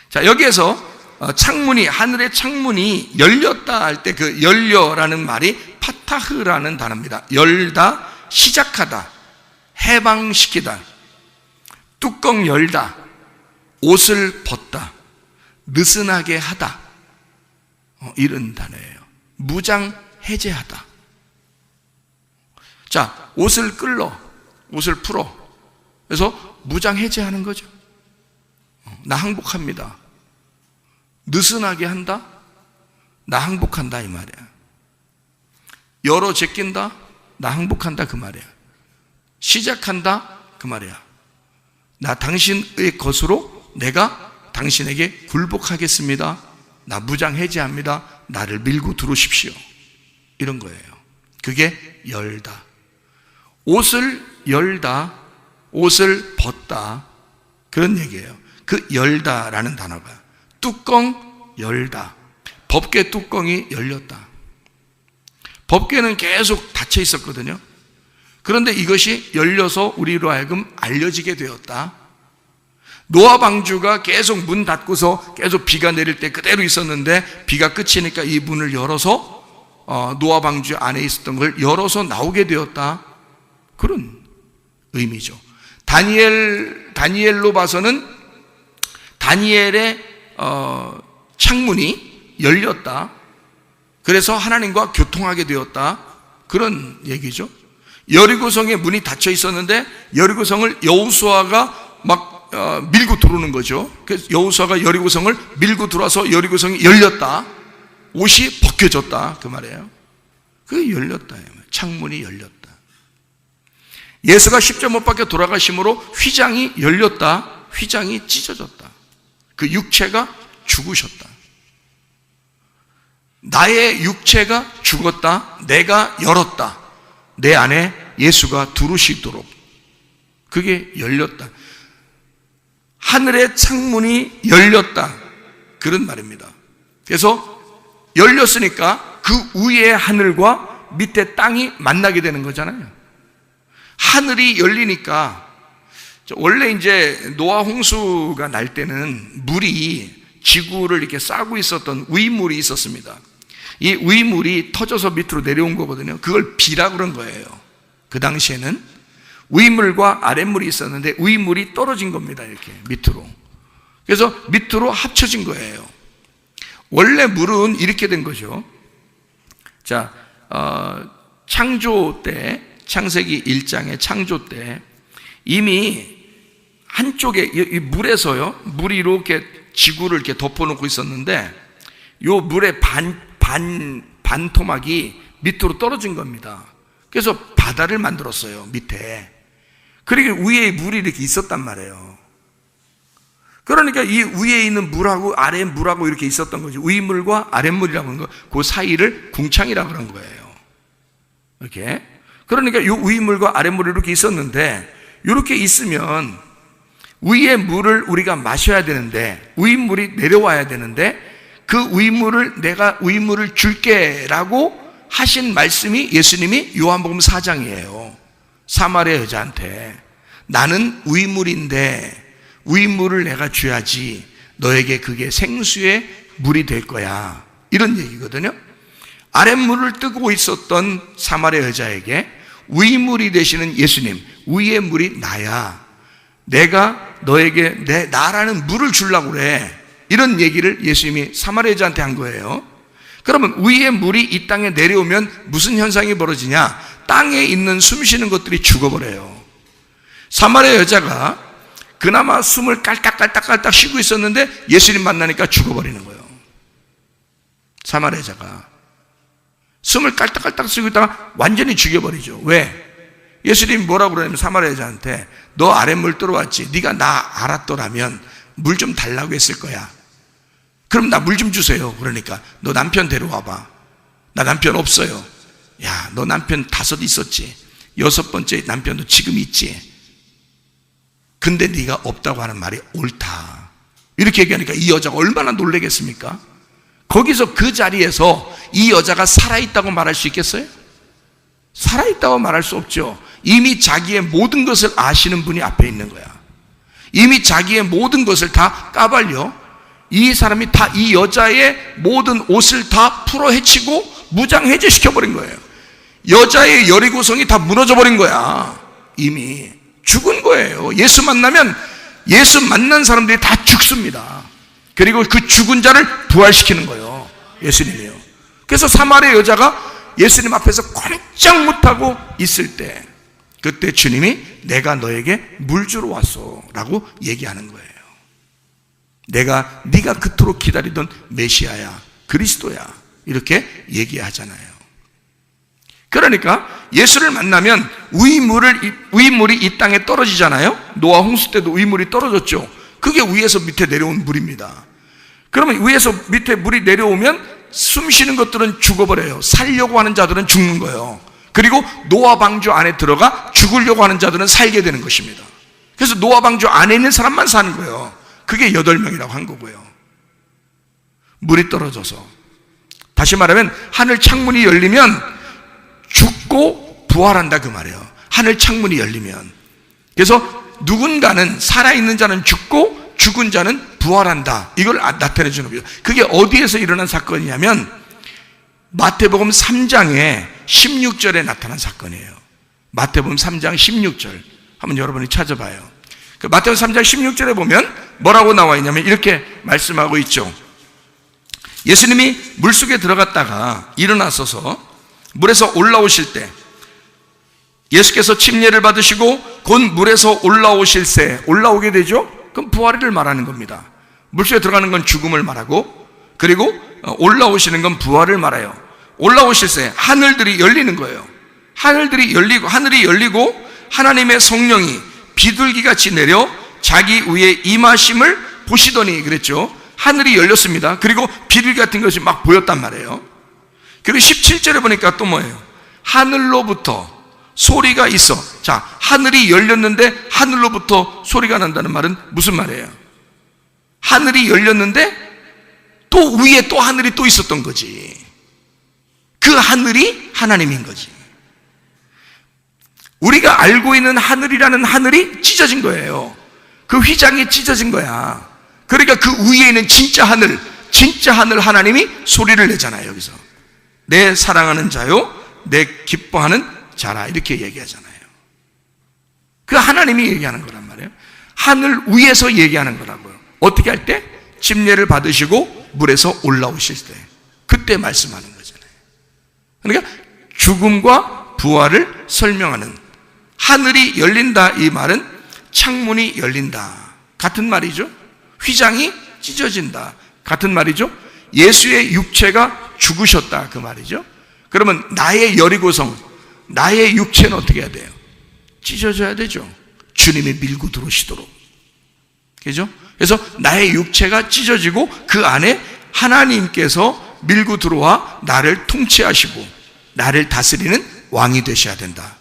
자, 여기에서 창문이, 하늘의 창문이 열렸다 할 때 그 열려라는 말이 파타흐라는 단어입니다. 열다, 시작하다, 해방시키다, 뚜껑 열다, 옷을 벗다, 느슨하게 하다, 이런 단어예요. 무장 해제하다. 자, 옷을 끌러, 옷을 풀어. 그래서 무장 해제하는 거죠. 나 항복합니다. 느슨하게 한다? 나 항복한다 이 말이야. 열어 제낀다? 나 항복한다 그 말이야. 시작한다 그 말이야. 나 당신의 것으로 내가 당신에게 굴복하겠습니다. 나 무장 해제합니다. 나를 밀고 들어오십시오. 이런 거예요. 그게 열다. 옷을 열다, 옷을 벗다, 그런 얘기예요. 그 열다라는 단어가 뚜껑 열다. 법궤 뚜껑이 열렸다. 법궤는 계속 닫혀 있었거든요. 그런데 이것이 열려서 우리로 하여금 알려지게 되었다. 노아 방주가 계속 문 닫고서 계속 비가 내릴 때 그대로 있었는데 비가 그치니까 이 문을 열어서 노아 방주 안에 있었던 걸 열어서 나오게 되었다. 그런 의미죠. 다니엘로 봐서는 다니엘의 창문이 열렸다. 그래서 하나님과 교통하게 되었다. 그런 얘기죠. 여리고성의 문이 닫혀 있었는데 여리고성을 여호수아가 막 밀고 들어오는 거죠. 그래서 여호수아가 여리고성을 밀고 들어와서 여리고성이 열렸다. 옷이 벗겨졌다 그 말이에요. 그게 열렸다. 창문이 열렸다. 예수가 십자가 못 박혀 돌아가심으로 휘장이 열렸다. 휘장이 찢어졌다. 그 육체가 죽으셨다. 나의 육체가 죽었다. 내가 열었다. 내 안에 예수가 들어오시도록. 그게 열렸다. 하늘의 창문이 열렸다. 그런 말입니다. 그래서 열렸으니까 그 위의 하늘과 밑에 땅이 만나게 되는 거잖아요. 하늘이 열리니까, 원래 이제 노아 홍수가 날 때는 물이 지구를 이렇게 싸고 있었던 위물이 있었습니다. 이 위물이 터져서 밑으로 내려온 거거든요. 그걸 비라고 그런 거예요. 그 당시에는 위물과 아랫물이 있었는데 위물이 떨어진 겁니다. 이렇게 밑으로. 그래서 밑으로 합쳐진 거예요. 원래 물은 이렇게 된 거죠. 자, 창조 때, 창세기 1장의 창조 때 이미 한쪽에 이 물에서요, 물이 이렇게 지구를 이렇게 덮어놓고 있었는데 요 물의 반토막이 밑으로 떨어진 겁니다. 그래서 바다를 만들었어요, 밑에. 그리고 위에 물이 이렇게 있었단 말이에요. 그러니까 이 위에 있는 물하고 아래 물하고 이렇게 있었던 거죠. 위물과 아랫물이라고 하는 거, 그 사이를 궁창이라고 하는 거예요. 이렇게. 그러니까 이 위물과 아랫물이 이렇게 있었는데, 이렇게 있으면 위의 물을 우리가 마셔야 되는데, 위물이 내려와야 되는데, 그 위물을 내가 위물을 줄게라고 하신 말씀이 예수님이 요한복음 4장이에요. 사마리아 여자한테 나는 위물인데 위물을 내가 줘야지 너에게 그게 생수의 물이 될 거야, 이런 얘기거든요. 아랫물을 뜨고 있었던 사마리아 여자에게 위물이 되시는 예수님, 위의 물이 나야, 내가 너에게 나라는 물을 주려고 그래, 이런 얘기를 예수님이 사마리아 여자한테 한 거예요. 그러면 위의 물이 이 땅에 내려오면 무슨 현상이 벌어지냐? 땅에 있는 숨쉬는 것들이 죽어버려요. 사마리아 여자가 그나마 숨을 깔딱깔딱 쉬고 있었는데 예수님 만나니까 죽어버리는 거예요. 사마리아 여자가 숨을 깔딱깔딱 쉬고 있다가 완전히 죽여버리죠. 왜? 예수님이 뭐라고 그러냐면 사마리아 여자한테 너 아랫물 들어왔지? 네가 나 알았더라면 물 좀 달라고 했을 거야. 그럼 나 물 좀 주세요. 그러니까 너 남편 데려와봐. 나 남편 없어요. 야, 너 남편 5 있었지? 6번째 남편도 지금 있지? 근데 네가 없다고 하는 말이 옳다. 이렇게 얘기하니까 이 여자가 얼마나 놀라겠습니까? 거기서 그 자리에서 이 여자가 살아있다고 말할 수 있겠어요? 살아있다고 말할 수 없죠. 이미 자기의 모든 것을 아시는 분이 앞에 있는 거야. 이미 자기의 모든 것을 다 까발려 이 사람이 다 이 여자의 모든 옷을 다 풀어 헤치고 무장 해제시켜버린 거예요. 여자의 여리고성이 다 무너져버린 거야. 이미 죽은 거예요. 예수 만나면 예수 만난 사람들이 다 죽습니다. 그리고 그 죽은 자를 부활시키는 거예요, 예수님이요. 그래서 사마리아 여자가 예수님 앞에서 꼼짝 못하고 있을 때, 그때 주님이 내가 너에게 물 주러 왔어 라고 얘기하는 거예요. 네가 그토록 기다리던 메시아야, 그리스도야, 이렇게 얘기하잖아요. 그러니까 예수를 만나면 위물이 이 땅에 떨어지잖아요. 노아 홍수 때도 위물이 떨어졌죠. 그게 위에서 밑에 내려온 물입니다. 그러면 위에서 밑에 물이 내려오면 숨 쉬는 것들은 죽어버려요. 살려고 하는 자들은 죽는 거예요. 그리고 노아 방주 안에 들어가 죽으려고 하는 자들은 살게 되는 것입니다. 그래서 노아 방주 안에 있는 사람만 사는 거예요. 그게 8명이라고 한 거고요. 물이 떨어져서, 다시 말하면 하늘 창문이 열리면 죽고 부활한다 그 말이에요. 하늘 창문이 열리면. 그래서 누군가는, 살아있는 자는 죽고 죽은 자는 부활한다, 이걸 나타내 주는 거예요. 그게 어디에서 일어난 사건이냐면 마태복음 3장에 16절에 나타난 사건이에요. 마태복음 3장 16절 한번 여러분이 찾아봐요. 그 마태복음 3장 16절에 보면 뭐라고 나와 있냐면 이렇게 말씀하고 있죠. 예수님이 물속에 들어갔다가 일어나서서 물에서 올라오실 때, 예수께서 침례를 받으시고 곧 물에서 올라오실새, 올라오게 되죠? 그럼 부활을 말하는 겁니다. 물속에 들어가는 건 죽음을 말하고, 그리고 올라오시는 건 부활을 말해요. 올라오실새 하늘들이 열리는 거예요. 하늘이 열리고 하나님의 성령이 비둘기같이 내려 자기 위에 임하심을 보시더니, 그랬죠? 하늘이 열렸습니다. 그리고 비둘기 같은 것이 막 보였단 말이에요. 그리고 17절에 보니까 또 뭐예요? 하늘로부터 소리가 있어. 자, 하늘이 열렸는데 하늘로부터 소리가 난다는 말은 무슨 말이에요? 하늘이 열렸는데 또 위에 또 하늘이 또 있었던 거지. 그 하늘이 하나님인 거지. 우리가 알고 있는 하늘이라는 하늘이 찢어진 거예요. 그 휘장이 찢어진 거야. 그러니까 그 위에 있는 진짜 하늘 하나님이 소리를 내잖아요. 여기서 내 사랑하는 자요, 내 기뻐하는 자라, 이렇게 얘기하잖아요. 그 하나님이 얘기하는 거란 말이에요. 하늘 위에서 얘기하는 거라고요. 어떻게 할 때? 침례를 받으시고 물에서 올라오실 때, 그때 말씀하는 거잖아요. 그러니까 죽음과 부활을 설명하는, 하늘이 열린다 이 말은 창문이 열린다 같은 말이죠. 휘장이 찢어진다 같은 말이죠. 예수의 육체가 죽으셨다 그 말이죠. 그러면 나의 여리고성, 나의 육체는 어떻게 해야 돼요? 찢어져야 되죠. 주님이 밀고 들어오시도록. 그죠? 그래서 나의 육체가 찢어지고 그 안에 하나님께서 밀고 들어와 나를 통치하시고 나를 다스리는 왕이 되셔야 된다.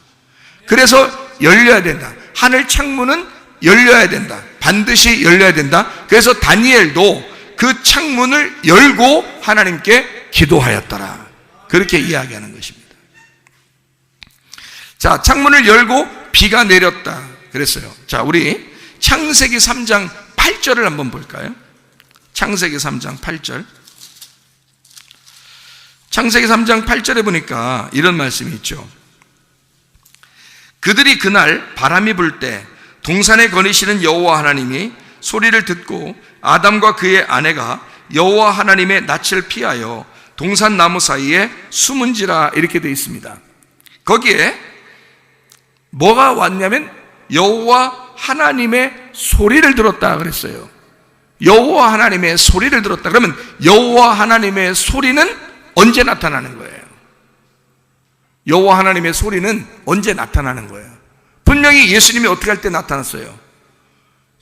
그래서 열려야 된다. 하늘 창문은 열려야 된다. 반드시 열려야 된다. 그래서 다니엘도 그 창문을 열고 하나님께 기도하였더라, 그렇게 이야기하는 것입니다. 자, 창문을 열고 비가 내렸다 그랬어요. 자, 우리 창세기 3장 8절을 한번 볼까요? 창세기 3장 8절. 창세기 3장 8절에 보니까 이런 말씀이 있죠. 그들이 그날 바람이 불 때 동산에 거니시는 여호와 하나님이 소리를 듣고 아담과 그의 아내가 여호와 하나님의 낯을 피하여 동산 나무 사이에 숨은지라, 이렇게 되어 있습니다. 거기에 뭐가 왔냐면 여호와 하나님의 소리를 들었다 그랬어요. 여호와 하나님의 소리를 들었다. 그러면 여호와 하나님의 소리는 언제 나타나는 거예요? 여호와 하나님의 소리는 언제 나타나는 거예요? 분명히 예수님이 어떻게 할 때 나타났어요?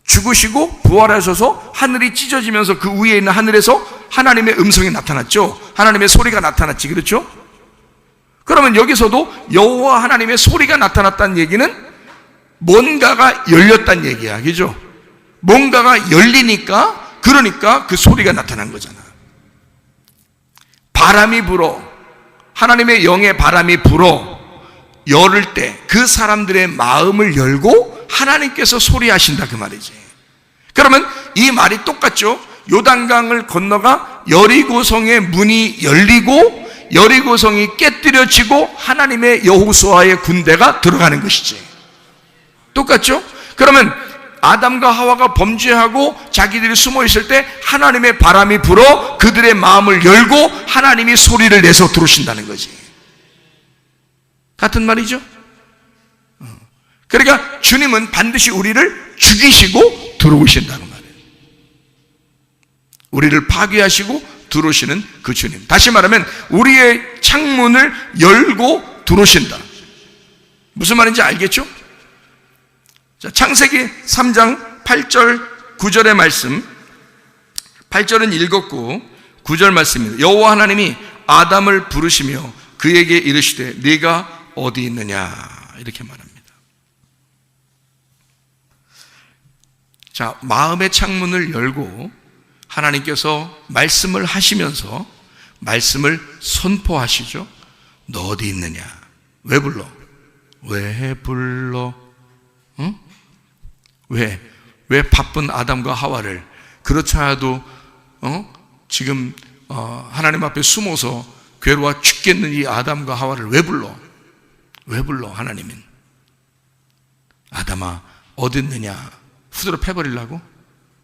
죽으시고 부활하셔서 하늘이 찢어지면서 그 위에 있는 하늘에서 하나님의 음성이 나타났죠. 하나님의 소리가 나타났지, 그렇죠? 그러면 여기서도 여호와 하나님의 소리가 나타났다는 얘기는 뭔가가 열렸다는 얘기야, 그죠? 뭔가가 열리니까, 그러니까 그 소리가 나타난 거잖아. 바람이 불어, 하나님의 영의 바람이 불어 열을 때 그 사람들의 마음을 열고 하나님께서 소리하신다 그 말이지. 그러면 이 말이 똑같죠. 요단강을 건너가 여리고성의 문이 열리고 여리고성이 깨뜨려지고 하나님의 여호수아의 군대가 들어가는 것이지. 똑같죠? 그러면 아담과 하와가 범죄하고 자기들이 숨어 있을 때 하나님의 바람이 불어 그들의 마음을 열고 하나님이 소리를 내서 들어오신다는 거지. 같은 말이죠? 그러니까 주님은 반드시 우리를 죽이시고 들어오신다는 말이에요. 우리를 파괴하시고 들어오시는 그 주님. 다시 말하면 우리의 창문을 열고 들어오신다. 무슨 말인지 알겠죠? 자, 창세기 3장 8절 9절의 말씀, 8절은 읽었고 9절 말씀입니다. 여호와 하나님이 아담을 부르시며 그에게 이르시되 네가 어디 있느냐, 이렇게 말합니다. 자, 마음의 창문을 열고 하나님께서 말씀을 하시면서 말씀을 선포하시죠. 너 어디 있느냐? 왜 불러? 왜 불러? 응? 왜 바쁜 아담과 하와를, 그렇지 않아도 지금 하나님 앞에 숨어서 괴로워 죽겠는 이 아담과 하와를 왜 불러? 왜 불러 하나님은? 아담아 어디 있느냐? 후드로 패버리려고?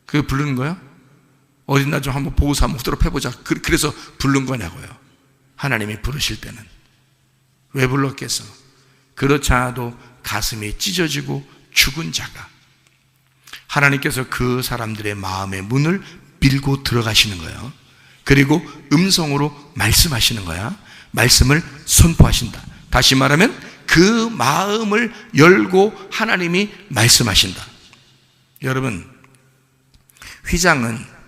그게 부르는 거야? 어딨나 좀 한번 보고서 한번 후드로 패보자. 그래서 부른 거냐고요. 하나님이 부르실 때는 왜 불렀겠어? 그렇지 않아도 가슴이 찢어지고 죽은 자가, 하나님께서 그 사람들의 마음의 문을 밀고 들어가시는 거예요. 그리고 음성으로 말씀하시는 거야. 말씀을 선포하신다. 다시 말하면 그 마음을 열고 하나님이 말씀하신다. 여러분, 휘장은,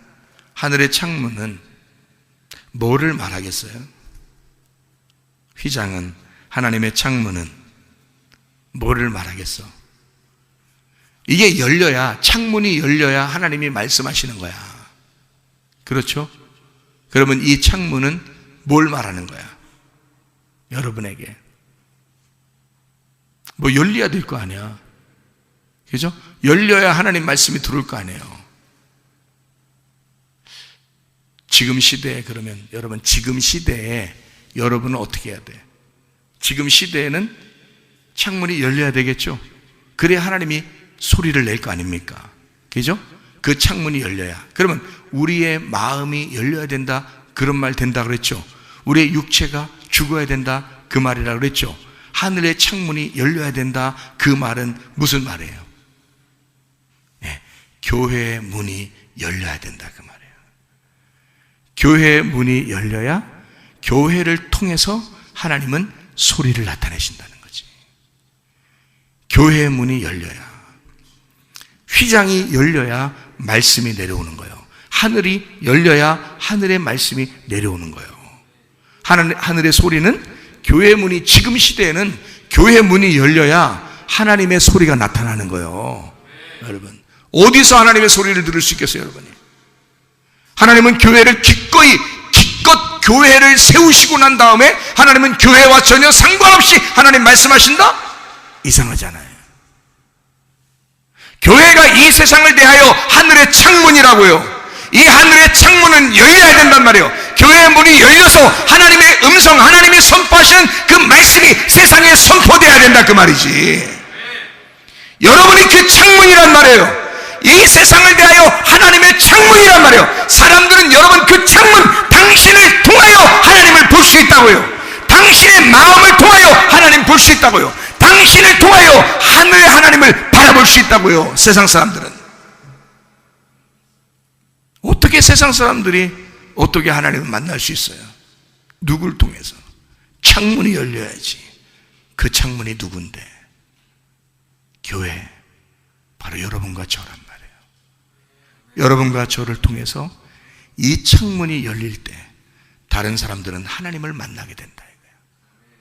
하늘의 창문은 뭐를 말하겠어요? 휘장은, 하나님의 창문은 뭐를 말하겠어? 이게 열려야, 창문이 열려야 하나님이 말씀하시는 거야. 그렇죠? 그러면 이 창문은 뭘 말하는 거야? 여러분에게 뭐 열려야 될 거 아니야. 그죠? 열려야 하나님 말씀이 들어올 거 아니에요. 지금 시대에, 그러면 여러분, 지금 시대에 여러분은 어떻게 해야 돼? 지금 시대에는 창문이 열려야 되겠죠? 그래야 하나님이 소리를 낼 거 아닙니까? 그죠? 그 창문이 열려야. 그러면 우리의 마음이 열려야 된다, 그런 말 된다 그랬죠? 우리의 육체가 죽어야 된다, 그 말이라 그랬죠? 하늘의 창문이 열려야 된다, 그 말은 무슨 말이에요? 네, 교회의 문이 열려야 된다, 그 말이에요. 교회의 문이 열려야 교회를 통해서 하나님은 소리를 나타내신다는 거지. 교회의 문이 열려야, 휘장이 열려야 말씀이 내려오는 거예요. 하늘이 열려야 하늘의 말씀이 내려오는 거예요. 하늘의 소리는, 교회의 문이, 지금 시대에는 교회의 문이 열려야 하나님의 소리가 나타나는 거예요. 여러분, 어디서 하나님의 소리를 들을 수 있겠어요, 여러분이? 하나님은 교회를 기껏 교회를 세우시고 난 다음에 하나님은 교회와 전혀 상관없이 하나님 말씀하신다? 이상하잖아요. 교회가 이 세상을 대하여 하늘의 창문이라고요. 이 하늘의 창문은 열려야 된단 말이에요. 교회의 문이 열려서 하나님의 음성, 하나님이 선포하시는 그 말씀이 세상에 선포되어야 된다, 그 말이지. 여러분이 그 창문이란 말이에요. 이 세상을 대하여 하나님의 창문이란 말이에요. 사람들은 여러분 그 창문, 당신을 통하여 하나님을 볼 수 있다고요. 당신의 마음을 통하여 하나님 볼 수 있다고요. 당신을 통하여 하늘의 하나님을 바라볼 수 있다고요. 세상 사람들은 어떻게, 세상 사람들이 어떻게 하나님을 만날 수 있어요? 누굴 통해서? 창문이 열려야지. 그 창문이 누군데? 교회, 바로 여러분과 저란 말이에요. 여러분과 저를 통해서 이 창문이 열릴 때 다른 사람들은 하나님을 만나게 된다 이거예요.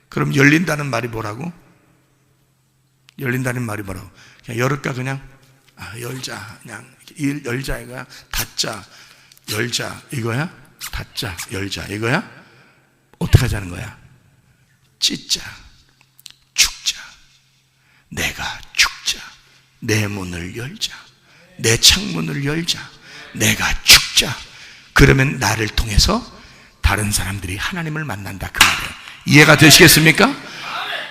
그럼 열린다는 말이 뭐라고? 열린다는 말이 뭐라고? 그냥 열을까? 그냥 열자, 그냥 열자 이거야? 닫자, 열자 이거야? 닫자, 열자 이거야? 어떻게 하자는 거야? 찢자, 죽자, 내가 죽자, 내 문을 열자, 내 창문을 열자, 내가 죽자. 그러면 나를 통해서 다른 사람들이 하나님을 만난다, 그 말이에요. 이해가 되시겠습니까?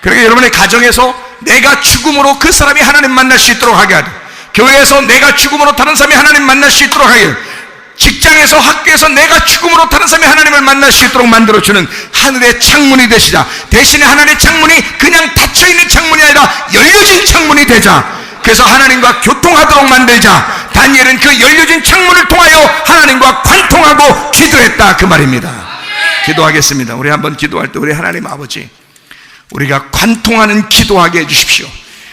그러니까 여러분의 가정에서 내가 죽음으로 그 사람이 하나님 만날 수 있도록 하게 하고, 교회에서 내가 죽음으로 다른 사람이 하나님 만날 수 있도록 하게 하고, 직장에서, 학교에서 내가 죽음으로 다른 사람이 하나님을 만날 수 있도록 만들어주는 하늘의 창문이 되시자. 대신에 하나님의 창문이 그냥 닫혀있는 창문이 아니라 열려진 창문이 되자. 그래서 하나님과 교통하도록 만들자. 다니엘은 그 열려진 창문을 통하여 하나님과 관통하고 기도했다, 그 말입니다. 기도하겠습니다. 우리 한번 기도할 때 우리 하나님 아버지, 우리가 관통하는 기도하게 해주십시오.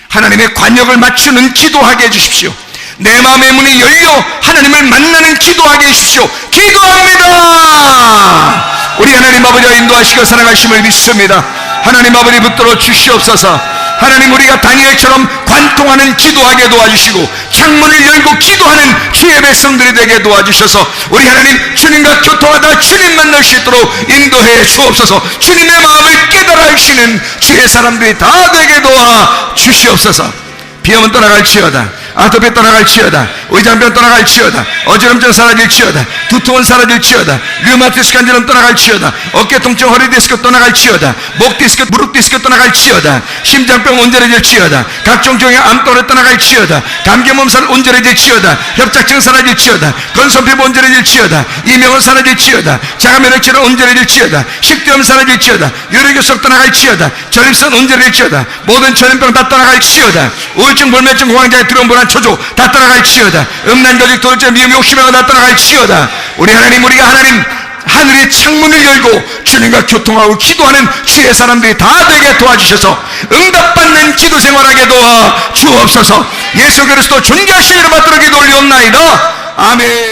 하나님의 관역을 맞추는 기도하게 해주십시오. 내 마음의 문이 열려 하나님을 만나는 기도하게 해주십시오. 기도합니다. 우리 하나님 아버지가 인도하시고 사랑하심을 믿습니다. 하나님 아버지 붙들어 주시옵소서. 하나님, 우리가 다니엘처럼 관통하는 기도하게 도와주시고 창문을 열고 기도하는 주의 백성들이 되게 도와주셔서 우리 하나님 주님과 교통하다 주님 만날 수 있도록 인도해 주옵소서. 주님의 마음을 깨달아 하시는 주의 사람들이 다 되게 도와 주시옵소서. 비염은 떠나갈지어다, 아토피 떠나갈지어다, 의장병 떠나갈지어다, 어지럼증 사라질지어다, 두통은 사라질지어다, 류마티스 관절은 떠나갈지어다, 어깨 통증, 허리 디스크 떠나갈지어다, 목 디스크, 무릎 디스크 떠나갈지어다, 심장병 온전해질지어다, 각종 종의 암도를 떠나갈지어다, 감기 몸살 온전해질지어다, 협착증 사라질지어다, 건선피부 온전해질지어다, 이명은 사라질지어다, 자가면역질은 온전해질지어다, 식도염 사라질지어다, 유료교석 떠나갈지어다, 전립선 온전해질지어다, 모든 전염병 다 떠나갈지어다, 우울증, 불면증, 공황장애, 두려움, 불안, 초조 다 떠나갈지어다, 음란거짓, 도둑질, 미움, 욕심이 다 떠나갈지어다. 우리 하나님, 우리가 하나님 하늘의 창문을 열고 주님과 교통하고 기도하는 주의 사람들이 다 되게 도와주셔서 응답받는 기도 생활하게 도와 주옵소서. 예수 그리스도 존귀하신 이름 받들어 기도 올리옵나이다. 아멘.